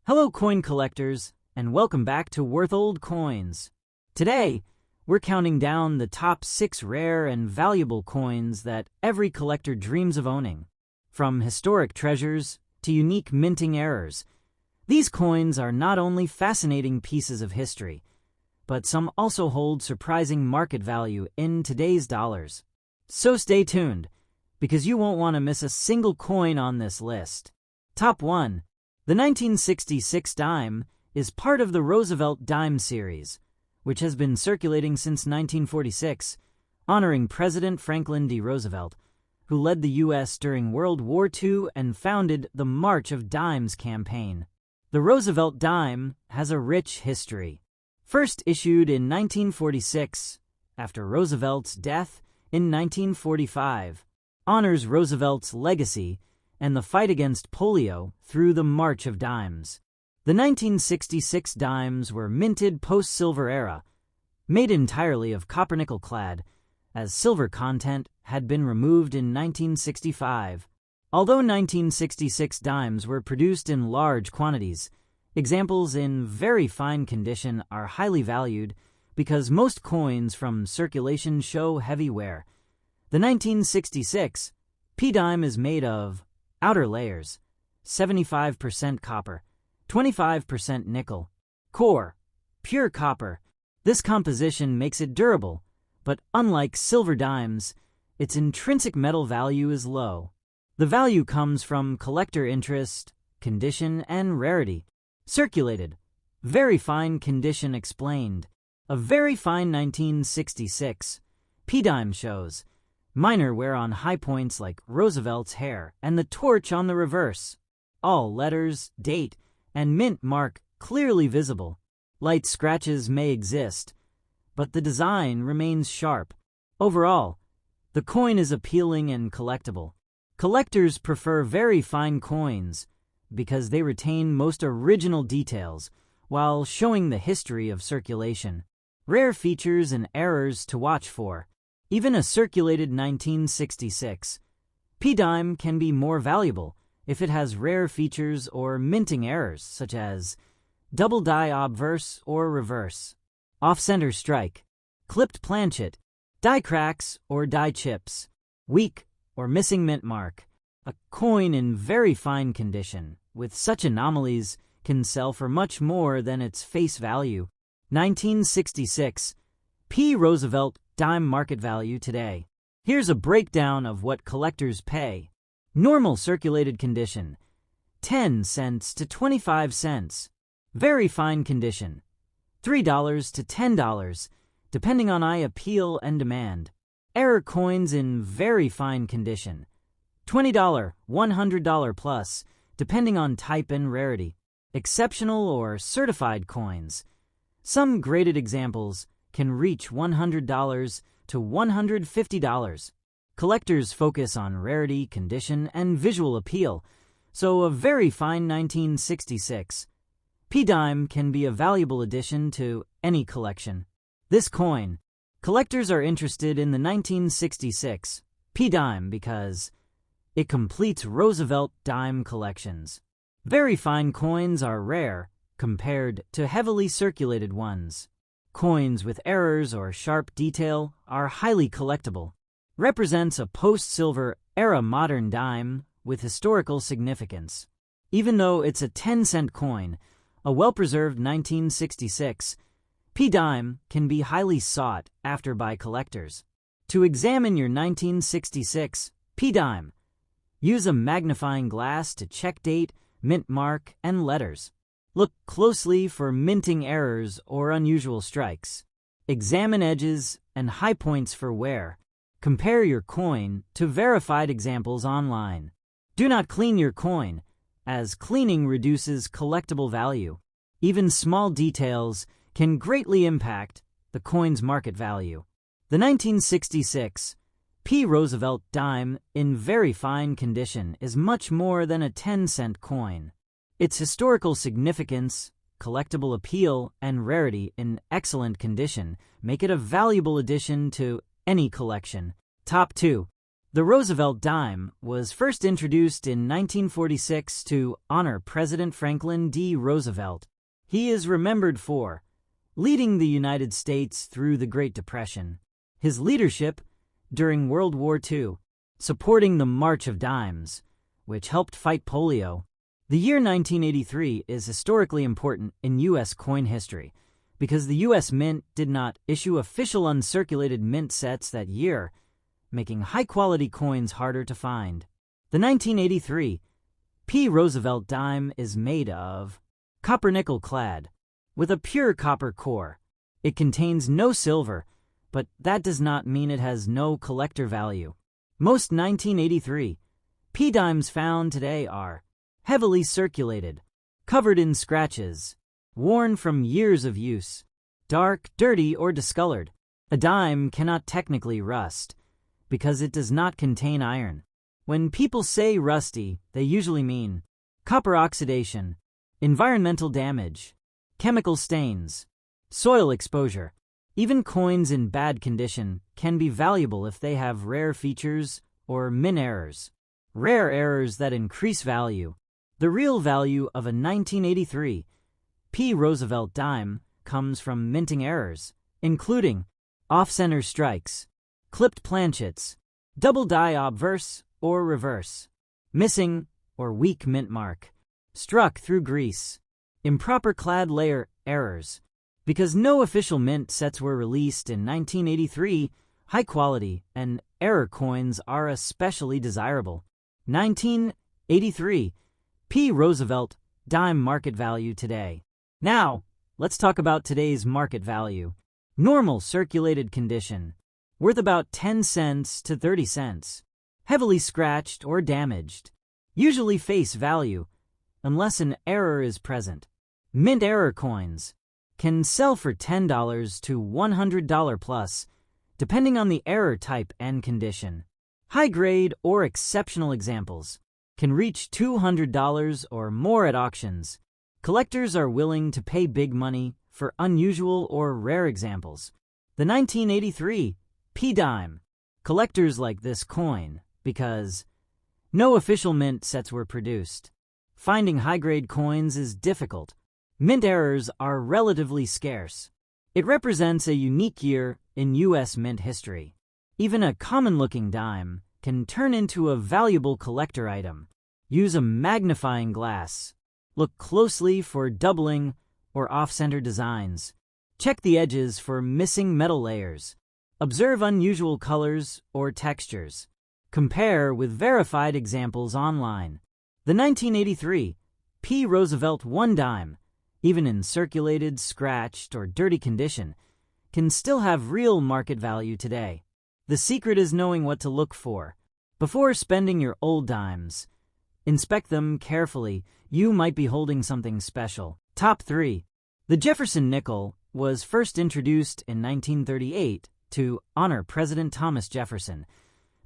Hello coin collectors, and welcome back to Worth Old Coins. Today, we're counting down the top 6 rare and valuable coins that every collector dreams of owning. From historic treasures to unique minting errors, these coins are not only fascinating pieces of history, but some also hold surprising market value in today's dollars. So stay tuned, because you won't want to miss a single coin on this list. Top 1. The 1966 dime is part of the Roosevelt dime series, which has been circulating since 1946, honoring President Franklin D. Roosevelt, who led the U.S. during World War II and founded the March of Dimes campaign. The Roosevelt dime has a rich history. First issued in 1946, after Roosevelt's death in 1945, honors Roosevelt's legacy and the fight against polio through the March of Dimes. The 1966 dimes were minted post-silver era, made entirely of copper-nickel clad, as silver content had been removed in 1965. Although 1966 dimes were produced in large quantities, examples in very fine condition are highly valued because most coins from circulation show heavy wear. The 1966 P-dime is made of outer layers, 75% copper, 25% nickel, core, pure copper. This composition makes it durable, but unlike silver dimes, its intrinsic metal value is low. The value comes from collector interest, condition, and rarity. Circulated, very fine condition explained. A very fine 1966 P-dime shows minor wear on high points like Roosevelt's hair and the torch on the reverse. All letters, date, and mint mark clearly visible. Light scratches may exist, but the design remains sharp. Overall, the coin is appealing and collectible. Collectors prefer very fine coins because they retain most original details while showing the history of circulation. Rare features and errors to watch for. Even a circulated 1966 P-dime can be more valuable if it has rare features or minting errors such as double die obverse or reverse, off-center strike, clipped planchet, die cracks or die chips, weak or missing mint mark. A coin in very fine condition with such anomalies can sell for much more than its face value. 1966 P. Roosevelt dime market value today. Here's a breakdown of what collectors pay. Normal circulated condition, 10 cents to 25 cents. Very fine condition, $3 to $10, depending on eye appeal and demand. Error coins in very fine condition, $20, $100 plus, depending on type and rarity. Exceptional or certified coins. Some graded examples can reach $100 to $150. Collectors focus on rarity, condition, and visual appeal, so a very fine 1966 P-dime can be a valuable addition to any collection. This coin, collectors are interested in the 1966 P-dime because it completes Roosevelt dime collections. Very fine coins are rare compared to heavily circulated ones. Coins with errors or sharp detail are highly collectible. Represents a post-silver era modern dime with historical significance. Even though it's a 10-cent coin, a well-preserved 1966 P-dime can be highly sought after by collectors. To examine your 1966 P-dime, use a magnifying glass to check date, mint mark, and letters. Look closely for minting errors or unusual strikes. Examine edges and high points for wear. Compare your coin to verified examples online. Do not clean your coin, as cleaning reduces collectible value. Even small details can greatly impact the coin's market value. The 1966 P. Roosevelt dime in very fine condition is much more than a 10-cent coin. Its historical significance, collectible appeal, and rarity in excellent condition make it a valuable addition to any collection. Top 2. The Roosevelt dime was first introduced in 1946 to honor President Franklin D. Roosevelt. He is remembered for leading the United States through the Great Depression, his leadership during World War II, supporting the March of Dimes, which helped fight polio. The year 1983 is historically important in U.S. coin history because the U.S. Mint did not issue official uncirculated mint sets that year, making high-quality coins harder to find. The 1983 P. Roosevelt dime is made of copper-nickel clad, with a pure copper core. It contains no silver, but that does not mean it has no collector value. Most 1983 P dimes found today are heavily circulated, covered in scratches, worn from years of use, dark, dirty, or discolored. A dime cannot technically rust because it does not contain iron. When people say rusty, they usually mean copper oxidation, environmental damage, chemical stains, soil exposure. Even coins in bad condition can be valuable if they have rare features or min errors. Rare errors that increase value. The real value of a 1983 P. Roosevelt dime comes from minting errors, including off-center strikes, clipped planchets, double die obverse or reverse, missing or weak mint mark, struck through grease, improper clad layer errors. Because no official mint sets were released in 1983, high quality and error coins are especially desirable. 1983 P. Roosevelt dime market value today. Now, let's talk about today's market value. Normal circulated condition, worth about 10 cents to 30 cents. Heavily scratched or damaged, usually face value, unless an error is present. Mint error coins can sell for $10 to $100 plus, depending on the error type and condition. High-grade or exceptional examples can reach $200 or more at auctions. Collectors are willing to pay big money for unusual or rare examples. The 1983 P dime. Collectors like this coin because no official mint sets were produced. Finding high-grade coins is difficult. Mint errors are relatively scarce. It represents a unique year in U.S. mint history. Even a common-looking dime can turn into a valuable collector item. Use a magnifying glass. Look closely for doubling or off-center designs. Check the edges for missing metal layers. Observe unusual colors or textures. Compare with verified examples online. The 1983 P. Roosevelt 1 dime, even in circulated, scratched, or dirty condition, can still have real market value today. The secret is knowing what to look for. Before spending your old dimes, inspect them carefully. You might be holding something special. Top 3. The Jefferson nickel was first introduced in 1938 to honor President Thomas Jefferson,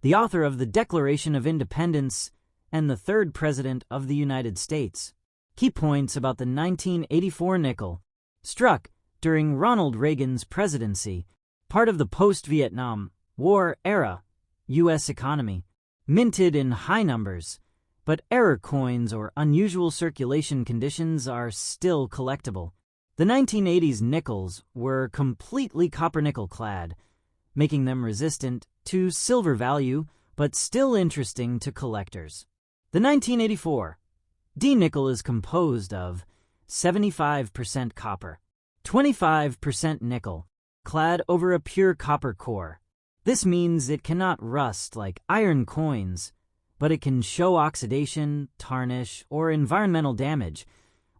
the author of the Declaration of Independence and the third President of the United States. Key points about the 1984 nickel. Struck during Ronald Reagan's presidency, part of the post-Vietnam War era U.S. economy. Minted in high numbers, but error coins or unusual circulation conditions are still collectible. The 1980s nickels were completely copper-nickel clad, making them resistant to silver value but still interesting to collectors. The 1984 D nickel is composed of 75% copper, 25% nickel, clad over a pure copper core. This means it cannot rust like iron coins, but it can show oxidation, tarnish, or environmental damage,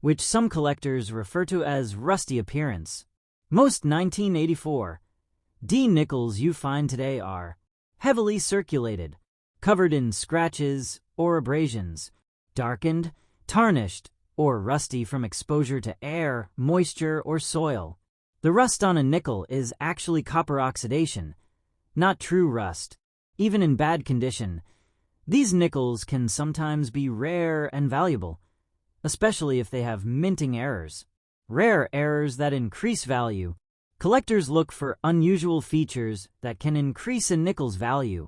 which some collectors refer to as rusty appearance. Most 1984 D nickels you find today are heavily circulated, covered in scratches or abrasions, darkened, tarnished, or rusty from exposure to air, moisture, or soil. The rust on a nickel is actually copper oxidation, not true rust. Even in bad condition, these nickels can sometimes be rare and valuable, especially if they have minting errors. Rare errors that increase value. Collectors look for unusual features that can increase a nickel's value,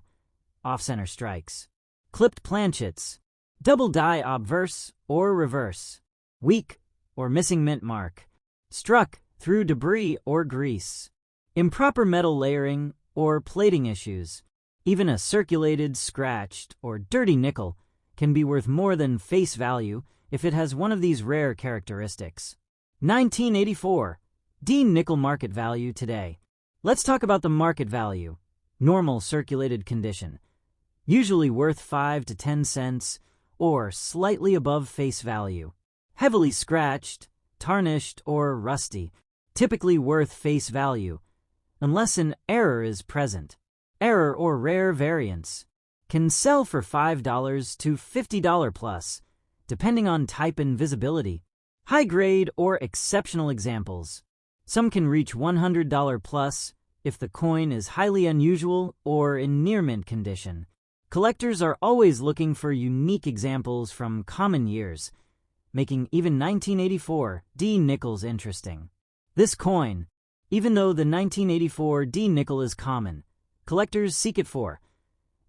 off-center strikes. Clipped planchets, double die obverse or reverse. Weak or missing mint mark, struck through debris or grease. Improper metal layering or plating issues. Even a circulated, scratched, or dirty nickel can be worth more than face value if it has one of these rare characteristics. 1984. D nickel market value today. Let's talk about the market value. Normal circulated condition. Usually worth 5 to 10 cents or slightly above face value. Heavily scratched, tarnished, or rusty. Typically worth face value, unless an error is present. Error or rare variants can sell for $5 to $50 plus, depending on type and visibility. High grade or exceptional examples. Some can reach $100 plus if the coin is highly unusual or in near mint condition. Collectors are always looking for unique examples from common years, making even 1984 D nickels interesting. This coin, even though the 1984 D nickel is common, collectors seek it for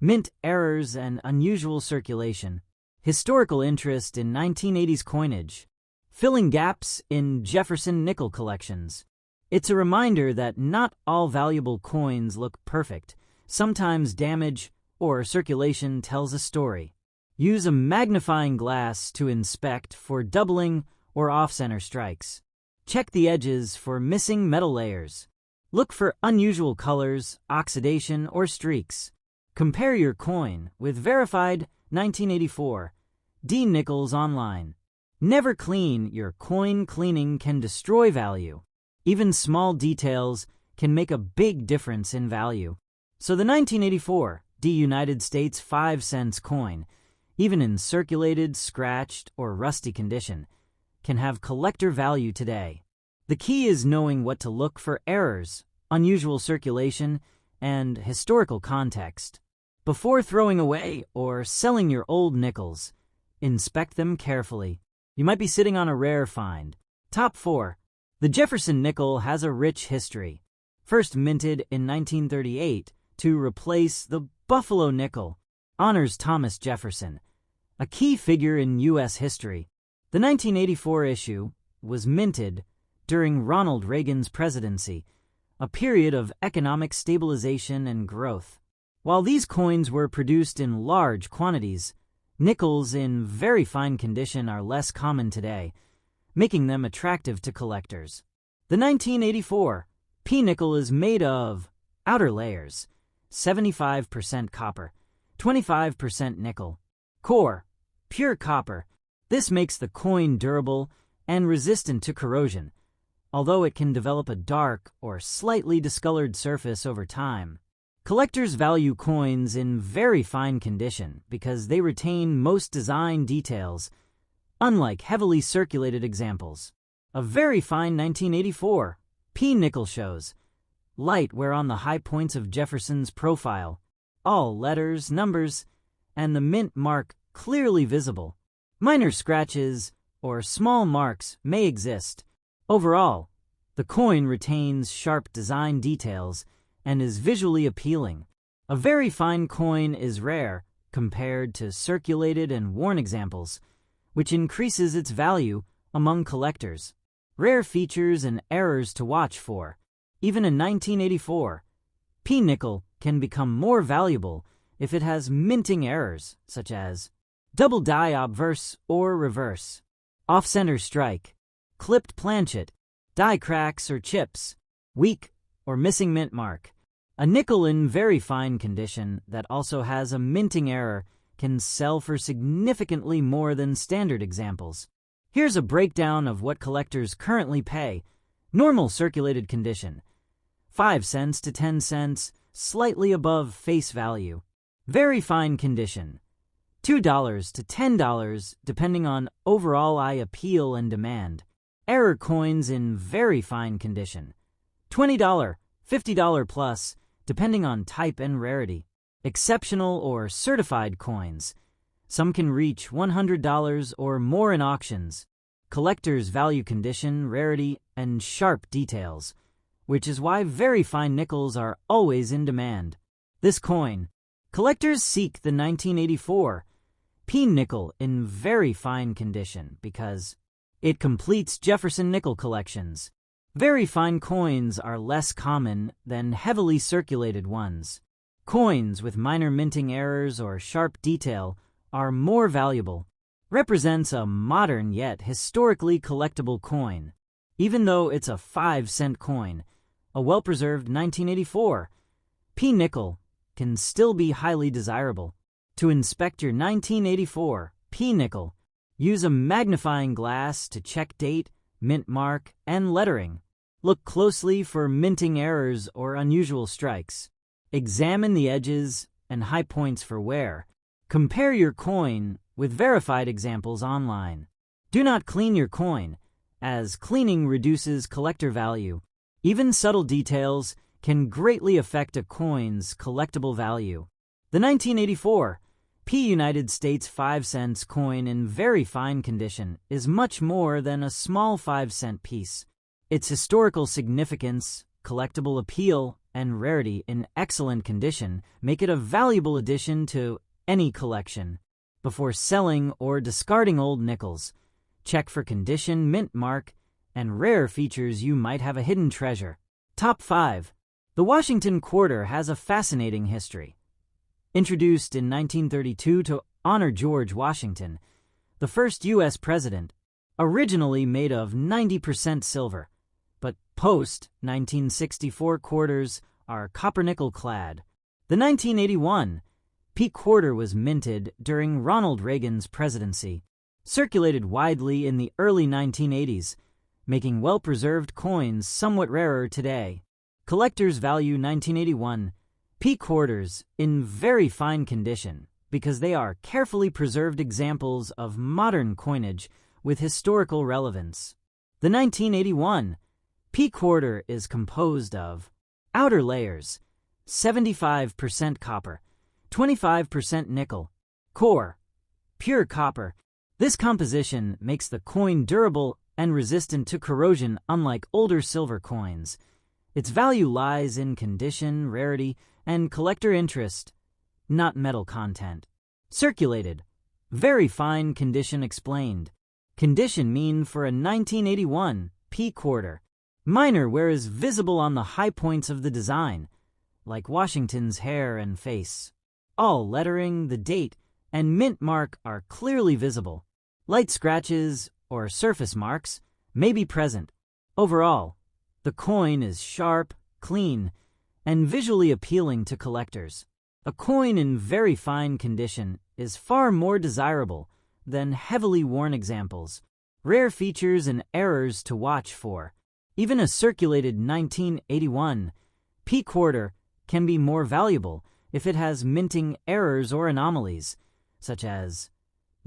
mint errors and unusual circulation, historical interest in 1980s coinage, filling gaps in Jefferson nickel collections. It's a reminder that not all valuable coins look perfect. Sometimes damage or circulation tells a story. Use a magnifying glass to inspect for doubling or off-center strikes. Check the edges for missing metal layers. Look for unusual colors, oxidation, or streaks. Compare your coin with verified 1984 D nickels online. Never clean your coin. Cleaning can destroy value. Even small details can make a big difference in value. So the 1984 D United States 5 cents coin, even in circulated, scratched, or rusty condition, can have collector value today. The key is knowing what to look for: errors, unusual circulation, and historical context. Before throwing away or selling your old nickels, inspect them carefully. You might be sitting on a rare find. Top 4. The Jefferson nickel has a rich history. First minted in 1938 to replace the Buffalo nickel, honors Thomas Jefferson, a key figure in U.S. history. The 1984 issue was minted during Ronald Reagan's presidency, a period of economic stabilization and growth. While these coins were produced in large quantities, nickels in very fine condition are less common today, making them attractive to collectors. The 1984 P nickel is made of outer layers, 75% copper, 25% nickel. Core, pure copper. This makes the coin durable and resistant to corrosion, although it can develop a dark or slightly discolored surface over time. Collectors value coins in very fine condition because they retain most design details, unlike heavily circulated examples. A very fine 1984 P nickel shows light wear on the high points of Jefferson's profile, all letters, numbers, and the mint mark clearly visible. Minor scratches or small marks may exist. Overall, the coin retains sharp design details and is visually appealing. A very fine coin is rare compared to circulated and worn examples, which increases its value among collectors. Rare features and errors to watch for. Even a 1984 P nickel can become more valuable if it has minting errors, such as double die obverse or reverse, off-center strike, clipped planchet, die cracks or chips, weak or missing mint mark. A nickel in very fine condition that also has a minting error can sell for significantly more than standard examples. Here's a breakdown of what collectors currently pay. Normal circulated condition, 5 cents to 10 cents, slightly above face value. Very fine condition, $2 to $10, depending on overall eye appeal and demand. Error coins in very fine condition, $20, $50 plus, depending on type and rarity. Exceptional or certified coins. Some can reach $100 or more in auctions. Collectors value condition, rarity, and sharp details, which is why very fine nickels are always in demand. This coin, Collectors seek the 1984 P nickel in very fine condition because it completes Jefferson nickel collections. Very fine coins are less common than heavily circulated ones. Coins with minor minting errors or sharp detail are more valuable. Represents a modern yet historically collectible coin. Even though it's a 5-cent coin, a well-preserved 1984 P nickel can still be highly desirable. To inspect your 1984 P nickel, use a magnifying glass to check date, mint mark, and lettering. Look closely for minting errors or unusual strikes. Examine the edges and high points for wear. Compare your coin with verified examples online. Do not clean your coin, as cleaning reduces collector value. Even subtle details can greatly affect a coin's collectible value. The 1984 P United States 5-cent coin in very fine condition is much more than a small 5-cent piece. Its historical significance, collectible appeal, and rarity in excellent condition make it a valuable addition to any collection. Before selling or discarding old nickels, check for condition, mint mark, and rare features. You might have a hidden treasure. Top 5. The Washington Quarter has a fascinating history. Introduced in 1932 to honor George Washington, the first U.S. president, originally made of 90% silver, but post-1964 quarters are copper-nickel clad. The 1981 P quarter was minted during Ronald Reagan's presidency, circulated widely in the early 1980s, making well-preserved coins somewhat rarer today. Collectors value 1981 P quarters in very fine condition because they are carefully preserved examples of modern coinage with historical relevance. The 1981 P quarter is composed of outer layers, 75% copper, 25% nickel, core, pure copper. This composition makes the coin durable and resistant to corrosion, unlike older silver coins. Its value lies in condition, rarity, and collector interest, not metal content. Circulated, very fine condition explained. Condition mean for a 1981 P quarter. Minor wear is visible on the high points of the design, like Washington's hair and face. All lettering, the date, and mint mark are clearly visible. Light scratches or surface marks may be present. Overall, the coin is sharp, clean, and visually appealing to collectors. A coin in very fine condition is far more desirable than heavily worn examples. Rare features and errors to watch for. Even a circulated 1981 P quarter can be more valuable if it has minting errors or anomalies, such as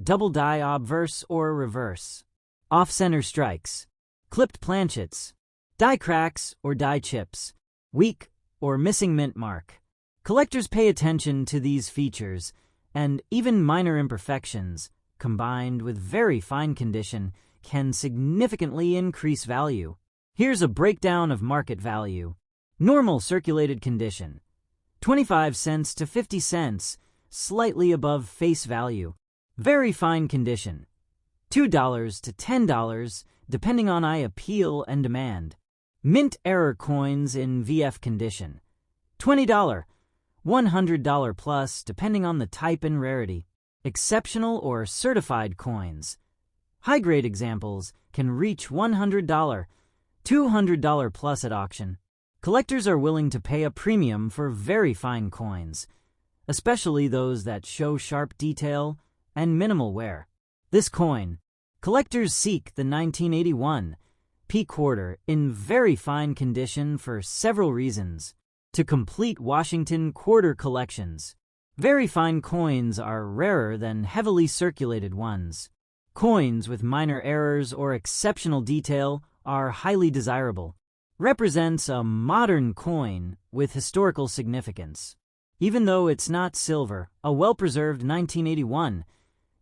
double die obverse or reverse, off-center strikes, clipped planchets, die cracks or die chips, weak or missing mint mark. Collectors pay attention to these features, and even minor imperfections, combined with very fine condition, can significantly increase value. Here's a breakdown of market value. Normal circulated condition, 25 cents to 50 cents, slightly above face value. Very fine condition, $2 to $10, depending on eye appeal and demand. Mint error coins in VF condition, $20, $100 plus, depending on the type and rarity. Exceptional or certified coins. High-grade examples can reach $100, $200 plus at auction. Collectors are willing to pay a premium for very fine coins, especially those that show sharp detail and minimal wear. This coin, collectors seek the 1981 P quarter in very fine condition for several reasons. To complete Washington quarter collections, very fine coins are rarer than heavily circulated ones. Coins with minor errors or exceptional detail are highly desirable. Represents a modern coin with historical significance. Even though it's not silver, a well-preserved 1981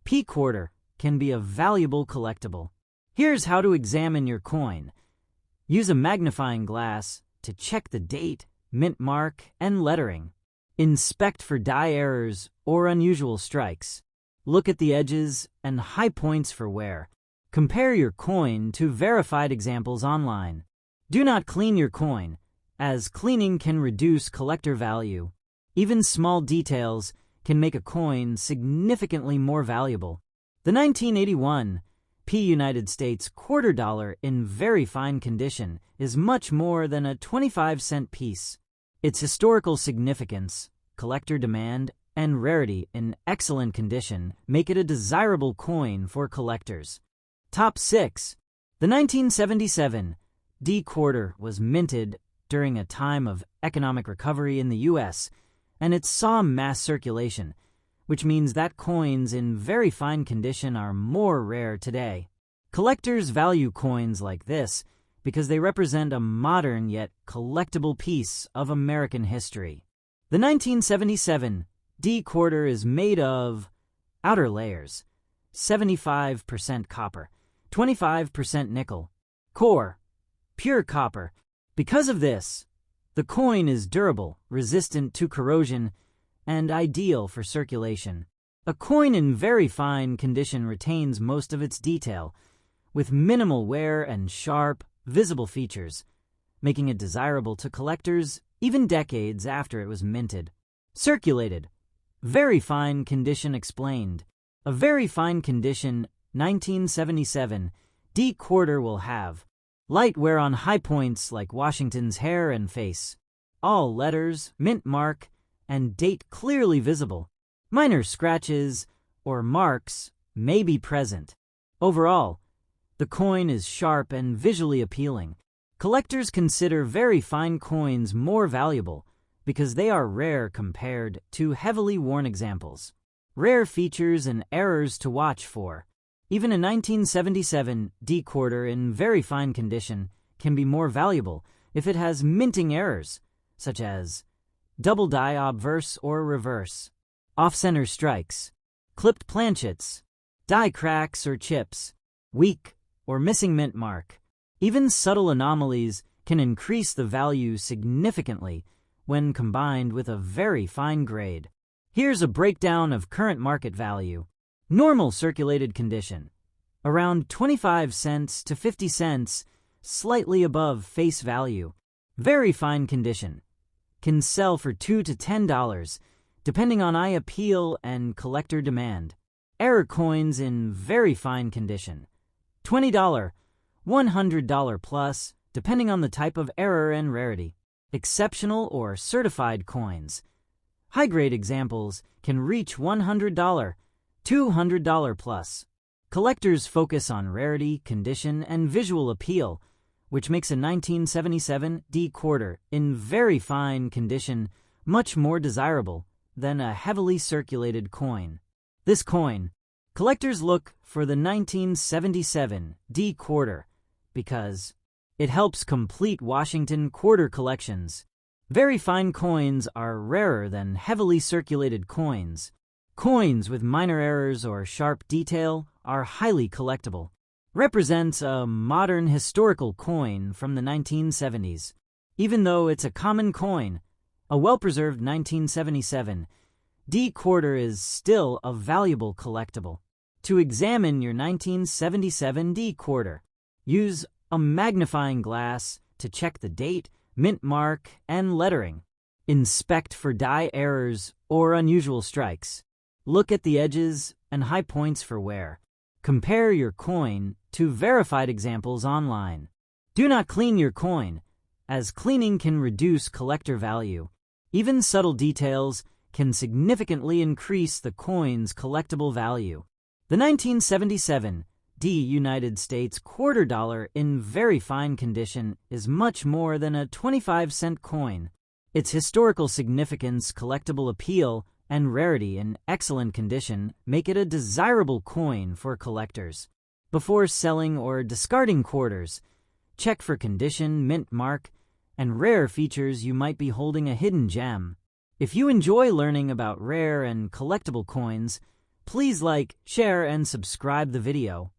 P quarter can be a valuable collectible. Here's how to examine your coin. Use a magnifying glass to check the date, mint mark, and lettering. Inspect for die errors or unusual strikes. Look at the edges and high points for wear. Compare your coin to verified examples online. Do not clean your coin, as cleaning can reduce collector value. Even small details can make a coin significantly more valuable. The 1981 United States quarter dollar in very fine condition is much more than a 25-cent piece. Its historical significance, collector demand, and rarity in excellent condition make it a desirable coin for collectors. Top 6. The 1977 D quarter was minted during a time of economic recovery in the U.S., and it saw mass circulation, which means that coins in very fine condition are more rare today. Collectors value coins like this because they represent a modern yet collectible piece of American history. The 1977 D quarter is made of outer layers, 75% copper, 25% nickel, core, pure copper. Because of this, the coin is durable, resistant to corrosion, and ideal for circulation. A coin in very fine condition retains most of its detail, with minimal wear and sharp, visible features, making it desirable to collectors even decades after it was minted. Circulated. Very fine condition explained. A very fine condition 1977 D quarter will have light wear on high points like Washington's hair and face. All letters, mint mark, and date clearly visible. Minor scratches or marks may be present. Overall, the coin is sharp and visually appealing. Collectors consider very fine coins more valuable because they are rare compared to heavily worn examples. Rare features and errors to watch for. Even a 1977 D quarter in very fine condition can be more valuable if it has minting errors, such as double die obverse or reverse, off-center strikes, clipped planchets, die cracks or chips, weak or missing mint mark. Even subtle anomalies can increase the value significantly when combined with a very fine grade. Here's a breakdown of current market value. Normal circulated condition, around 25 cents to 50 cents, slightly above face value. Very fine condition, can sell for $2 to $10, depending on eye appeal and collector demand. Error coins in very fine condition, $20, $100 plus, depending on the type of error and rarity. Exceptional or certified coins. High-grade examples can reach $100, $200 plus. Collectors focus on rarity, condition, and visual appeal, which makes a 1977 D quarter in very fine condition much more desirable than a heavily circulated coin. This coin, collectors look for the 1977 D quarter because it helps complete Washington quarter collections. Very fine coins are rarer than heavily circulated coins. Coins with minor errors or sharp detail are highly collectible. Represents a modern historical coin from the 1970s. Even though it's a common coin, a well-preserved 1977 D quarter is still a valuable collectible. To examine your 1977 D quarter, use a magnifying glass to check the date, mint mark, and lettering. Inspect for die errors or unusual strikes. Look at the edges and high points for wear. Compare your coin to verified examples online. Do not clean your coin, as cleaning can reduce collector value. Even subtle details can significantly increase the coin's collectible value. The 1977 D United States quarter dollar in very fine condition is much more than a 25-cent coin. Its historical significance, collectible appeal, and rarity in excellent condition make it a desirable coin for collectors. Before selling or discarding quarters, check for condition, mint mark, and rare features. You might be holding a hidden gem. If you enjoy learning about rare and collectible coins, please like, share, and subscribe the video.